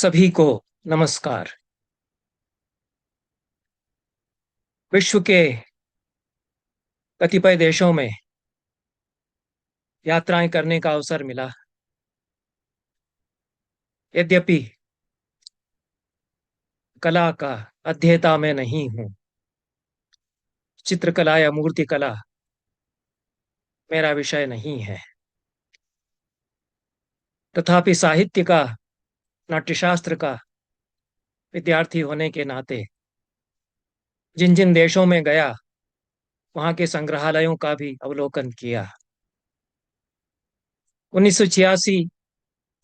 सभी को नमस्कार। विश्व के कतिपय देशों में यात्राएं करने का अवसर मिला। यद्यपि कला का अध्येता मैं नहीं हूँ, चित्रकला या मूर्तिकला मेरा विषय नहीं है। तथापि साहित्य का, नाट्यशास्त्र का विद्यार्थी होने के नाते जिन जिन देशों में गया, वहाँ के संग्रहालयों का भी अवलोकन किया। 1986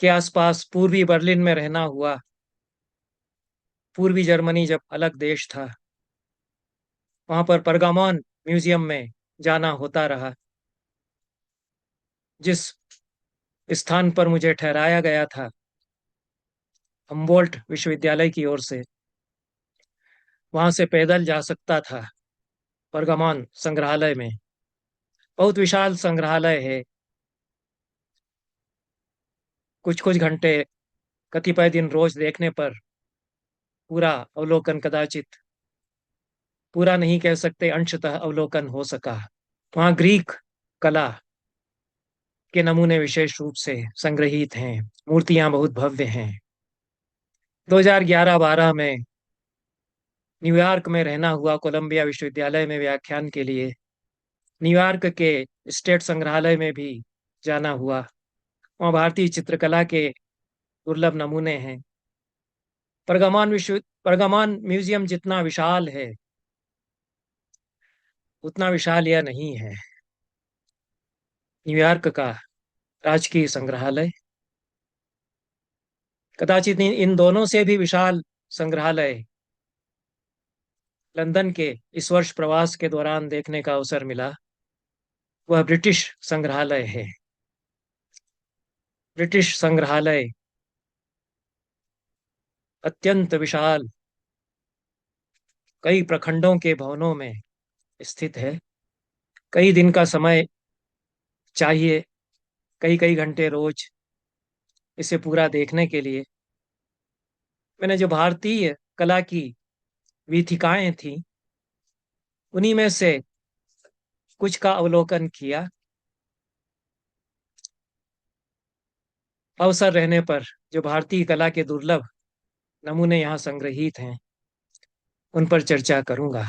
के आसपास पूर्वी बर्लिन में रहना हुआ। पूर्वी जर्मनी जब अलग देश था, वहाँ पर परगामोन म्यूजियम में जाना होता रहा। जिस स्थान पर मुझे ठहराया गया था हम्बोल्ट विश्वविद्यालय की ओर से, वहां से पैदल जा सकता था परगामोन संग्रहालय में। बहुत विशाल संग्रहालय है। कुछ कुछ घंटे, कतिपय दिन रोज देखने पर पूरा अवलोकन, कदाचित पूरा नहीं कह सकते, अंशतः अवलोकन हो सका। वहाँ ग्रीक कला के नमूने विशेष रूप से संग्रहित हैं। मूर्तियां बहुत भव्य हैं। 2011-12 में न्यूयॉर्क में रहना हुआ, कोलंबिया विश्वविद्यालय में व्याख्यान के लिए न्यूयॉर्क के स्टेट संग्रहालय में भी जाना हुआ। वहाँ भारतीय चित्रकला के दुर्लभ नमूने हैं। परगामोन म्यूजियम जितना विशाल है, उतना विशाल यह नहीं है। न्यूयॉर्क का राजकीय संग्रहालय कदाचित इन दोनों से भी विशाल संग्रहालय लंदन के इस वर्ष प्रवास के दौरान देखने का अवसर मिला। वह ब्रिटिश संग्रहालय है। ब्रिटिश संग्रहालय अत्यंत विशाल, कई प्रखंडों के भवनों में स्थित है। कई दिन का समय चाहिए, कई कई घंटे रोज इसे पूरा देखने के लिए। मैंने जो भारतीय कला की वीथिकाएं थी, उन्हीं में से कुछ का अवलोकन किया। अवसर रहने पर जो भारतीय कला के दुर्लभ नमूने यहाँ संग्रहित हैं, उन पर चर्चा करूंगा।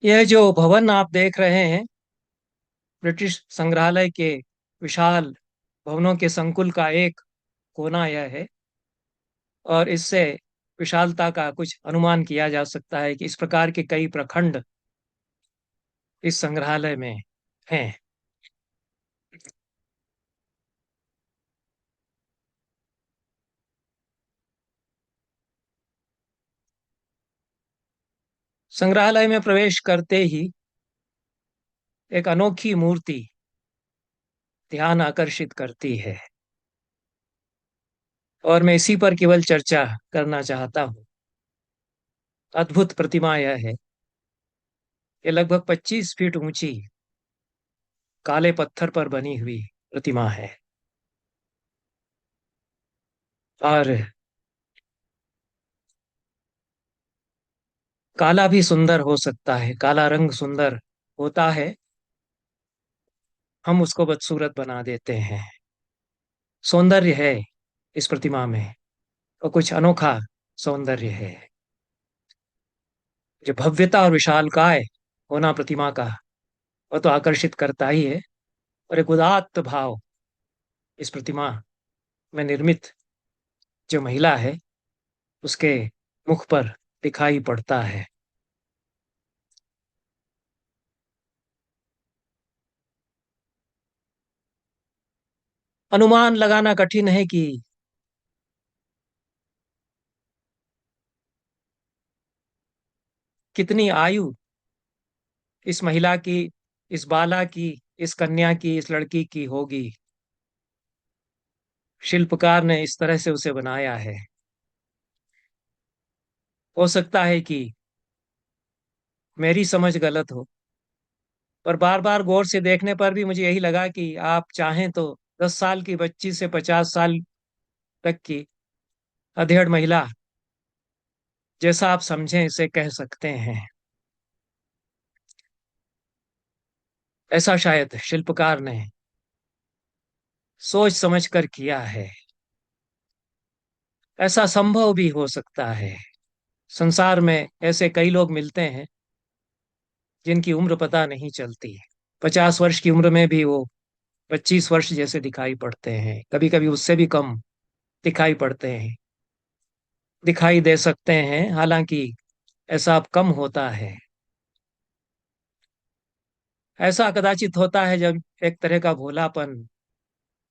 यह जो भवन आप देख रहे हैं, ब्रिटिश संग्रहालय के विशाल भवनों के संकुल का एक कोना यह है। और इससे विशालता का कुछ अनुमान किया जा सकता है कि इस प्रकार के कई प्रखंड इस संग्रहालय में हैं। संग्रहालय में प्रवेश करते ही एक अनोखी मूर्ति ध्यान आकर्षित करती है, और मैं इसी पर केवल चर्चा करना चाहता हूँ। अद्भुत प्रतिमा यह है। ये लगभग 25 फीट ऊंची काले पत्थर पर बनी हुई प्रतिमा है। और काला भी सुंदर हो सकता है, काला रंग सुंदर होता है, हम उसको बदसूरत बना देते हैं। सौंदर्य है इस प्रतिमा में, और कुछ अनोखा सौंदर्य है। जो भव्यता और विशालकाय होना प्रतिमा का, वह तो आकर्षित करता ही है। और एक उदात्त भाव इस प्रतिमा में निर्मित जो महिला है, उसके मुख पर दिखाई पड़ता है। अनुमान लगाना कठिन है कि कितनी आयु इस महिला की, इस बाला की, इस कन्या की, इस लड़की की होगी। शिल्पकार ने इस तरह से उसे बनाया है। हो सकता है कि मेरी समझ गलत हो, पर बार बार गौर से देखने पर भी मुझे यही लगा कि आप चाहें तो 10 साल की बच्ची से 50 साल तक की अधेड़ महिला, जैसा आप समझें इसे कह सकते हैं। ऐसा शायद शिल्पकार ने सोच समझ कर किया है। ऐसा संभव भी हो सकता है। संसार में ऐसे कई लोग मिलते हैं जिनकी उम्र पता नहीं चलती। 50 वर्ष की उम्र में भी वो 25 वर्ष जैसे दिखाई पड़ते हैं, कभी कभी उससे भी कम दिखाई पड़ते हैं, दिखाई दे सकते हैं। हालांकि ऐसा अब कम होता है। ऐसा कदाचित होता है जब एक तरह का भोलापन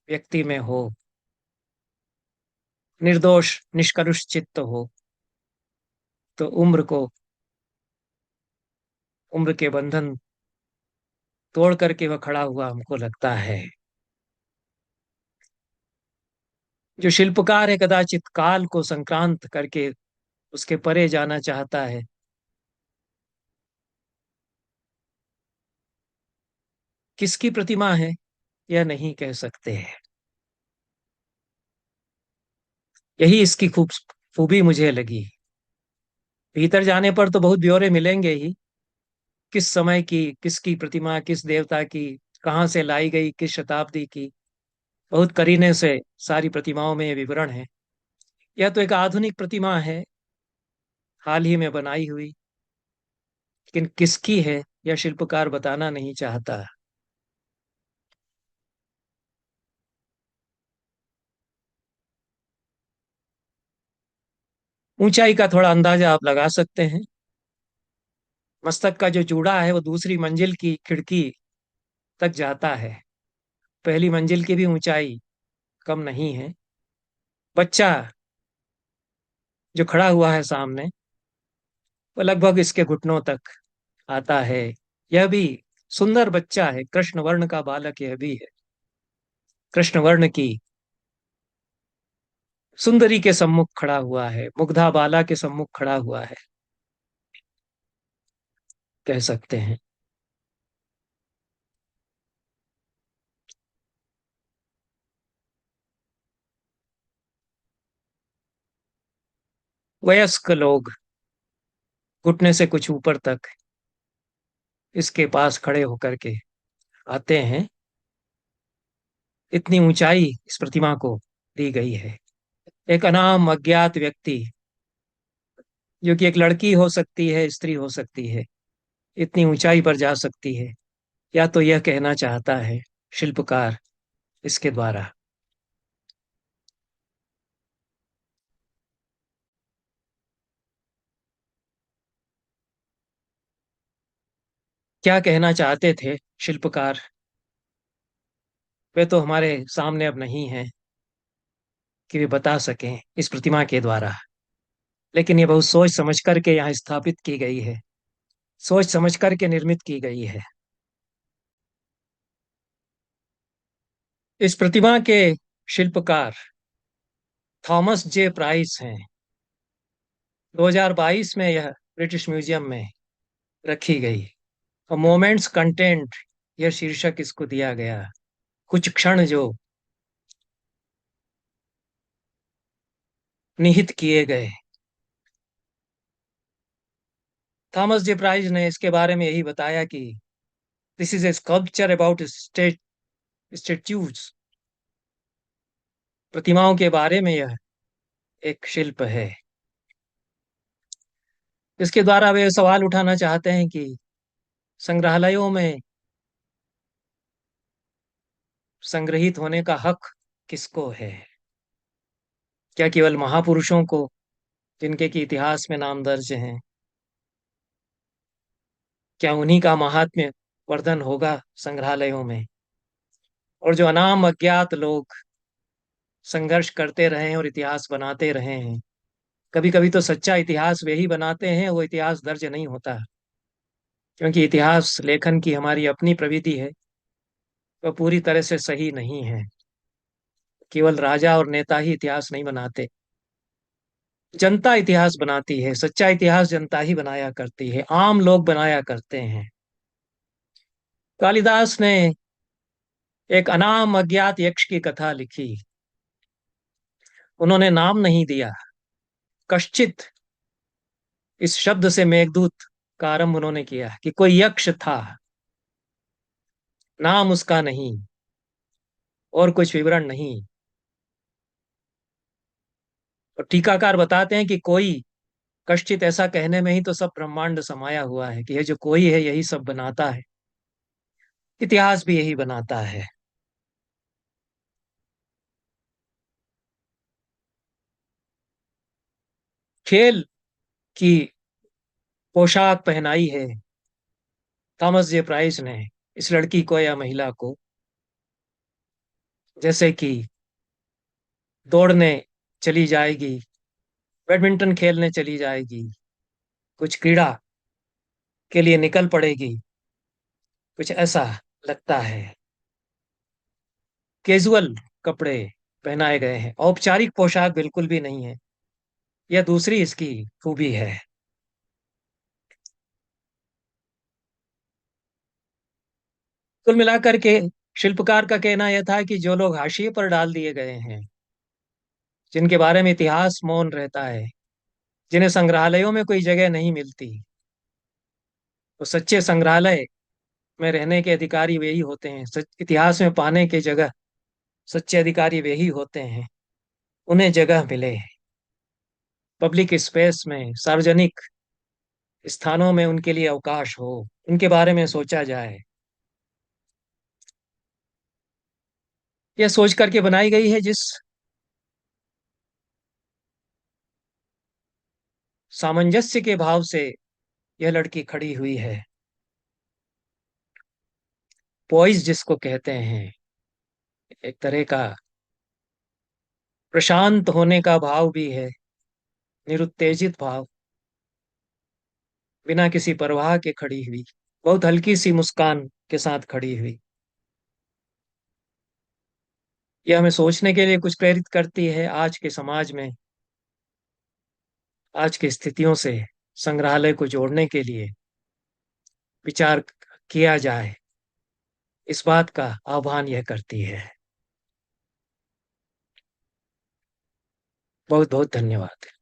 व्यक्ति में हो, निर्दोष निष्कलुष चित्त हो, तो उम्र के बंधन तोड़ करके वह खड़ा हुआ हमको लगता है। जो शिल्पकार है कदाचित काल को संक्रांत करके उसके परे जाना चाहता है। किसकी प्रतिमा है यह नहीं कह सकते हैं। यही इसकी खूबी मुझे लगी। भीतर जाने पर तो बहुत ब्यौरे मिलेंगे ही, किस समय की, किसकी प्रतिमा, किस देवता की, कहाँ से लाई गई, किस शताब्दी की। बहुत करीने से सारी प्रतिमाओं में ये विवरण है। यह तो एक आधुनिक प्रतिमा है, हाल ही में बनाई हुई, लेकिन किसकी है यह शिल्पकार बताना नहीं चाहता। ऊंचाई का थोड़ा अंदाजा आप लगा सकते हैं। मस्तक का जो चूड़ा है वो दूसरी मंजिल की खिड़की तक जाता है। पहली मंजिल की भी ऊंचाई कम नहीं है। बच्चा जो खड़ा हुआ है सामने, वो लगभग इसके घुटनों तक आता है। यह भी सुंदर बच्चा है, कृष्ण वर्ण का बालक यह भी है। कृष्ण वर्ण की सुंदरी के सम्मुख खड़ा हुआ है, मुग्धा बाला के सम्मुख खड़ा हुआ है, कह सकते हैं। वयस्क लोग घुटने से कुछ ऊपर तक इसके पास खड़े होकर के आते हैं। इतनी ऊंचाई इस प्रतिमा को दी गई है। एक अनाम अज्ञात व्यक्ति, जो कि एक लड़की हो सकती है, स्त्री हो सकती है, इतनी ऊंचाई पर जा सकती है। या तो यह कहना चाहता है शिल्पकार इसके द्वारा। क्या कहना चाहते थे शिल्पकार, वे तो हमारे सामने अब नहीं है कि वे बता सकें इस प्रतिमा के द्वारा। लेकिन ये बहुत सोच समझ करके यहाँ स्थापित की गई है, सोच समझ करके निर्मित की गई है। इस प्रतिमा के शिल्पकार थॉमस जे प्राइस हैं। 2022 में यह ब्रिटिश म्यूजियम में रखी गई। और मोमेंट्स कंटेंट, यह शीर्षक इसको दिया गया। कुछ क्षण जो निहित किए गए। थॉमस जे प्राइस ने इसके बारे में यही बताया कि this is a sculpture about statues. प्रतिमाओं के बारे में यह एक शिल्प है। इसके द्वारा वे सवाल उठाना चाहते हैं कि संग्रहालयों में संग्रहित होने का हक किसको है। क्या केवल महापुरुषों को, जिनके की इतिहास में नाम दर्ज हैं? क्या उन्हीं का महात्म्य वर्धन होगा संग्रहालयों में? और जो अनाम अज्ञात लोग संघर्ष करते रहे हैं और इतिहास बनाते रहे हैं, कभी कभी तो सच्चा इतिहास वे ही बनाते हैं, वो इतिहास दर्ज नहीं होता। क्योंकि इतिहास लेखन की हमारी अपनी प्रविधि है, वह पूरी तरह से सही नहीं है। केवल राजा और नेता ही इतिहास नहीं बनाते, जनता इतिहास बनाती है। सच्चा इतिहास जनता ही बनाया करती है, आम लोग बनाया करते हैं। कालिदास ने एक अनाम अज्ञात यक्ष की कथा लिखी। उन्होंने नाम नहीं दिया। कश्चित इस शब्द से मेघदूत का आरंभ उन्होंने किया कि कोई यक्ष था, नाम उसका नहीं और कुछ विवरण नहीं। और टीकाकार बताते हैं कि कोई कश्चित, ऐसा कहने में ही तो सब ब्रह्मांड समाया हुआ है कि ये जो कोई है यही सब बनाता है, इतिहास भी यही बनाता है। खेल की पोशाक पहनाई है थॉमस जे प्राइस ने इस लड़की को या महिला को, जैसे कि दौड़ने चली जाएगी, बैडमिंटन खेलने चली जाएगी, कुछ क्रीड़ा के लिए निकल पड़ेगी, कुछ ऐसा लगता है। कैजुअल कपड़े पहनाए गए हैं, औपचारिक पोशाक बिल्कुल भी नहीं है। यह दूसरी इसकी खूबी है। कुल मिलाकर के शिल्पकार का कहना यह था कि जो लोग हाशिए पर डाल दिए गए हैं, जिनके बारे में इतिहास मौन रहता है, जिन्हें संग्रहालयों में कोई जगह नहीं मिलती, तो सच्चे संग्रहालय में रहने के अधिकारी वे ही होते हैं। इतिहास में पाने की जगह सच्चे अधिकारी वे ही होते हैं। उन्हें जगह मिले, पब्लिक स्पेस में, सार्वजनिक स्थानों में उनके लिए अवकाश हो, उनके बारे में सोचा जाए। यह सोच करके बनाई गई है जिस सामंजस्य के भाव से यह लड़की खड़ी हुई है। पोइज जिसको कहते हैं, एक तरह का प्रशांत होने का भाव भी है, निरुत्तेजित भाव, बिना किसी परवाह के खड़ी हुई, बहुत हल्की सी मुस्कान के साथ खड़ी हुई। यह हमें सोचने के लिए कुछ प्रेरित करती है। आज के समाज में, आज की स्थितियों से संग्रहालय को जोड़ने के लिए विचार किया जाए, इस बात का आह्वान यह करती है। बहुत बहुत धन्यवाद।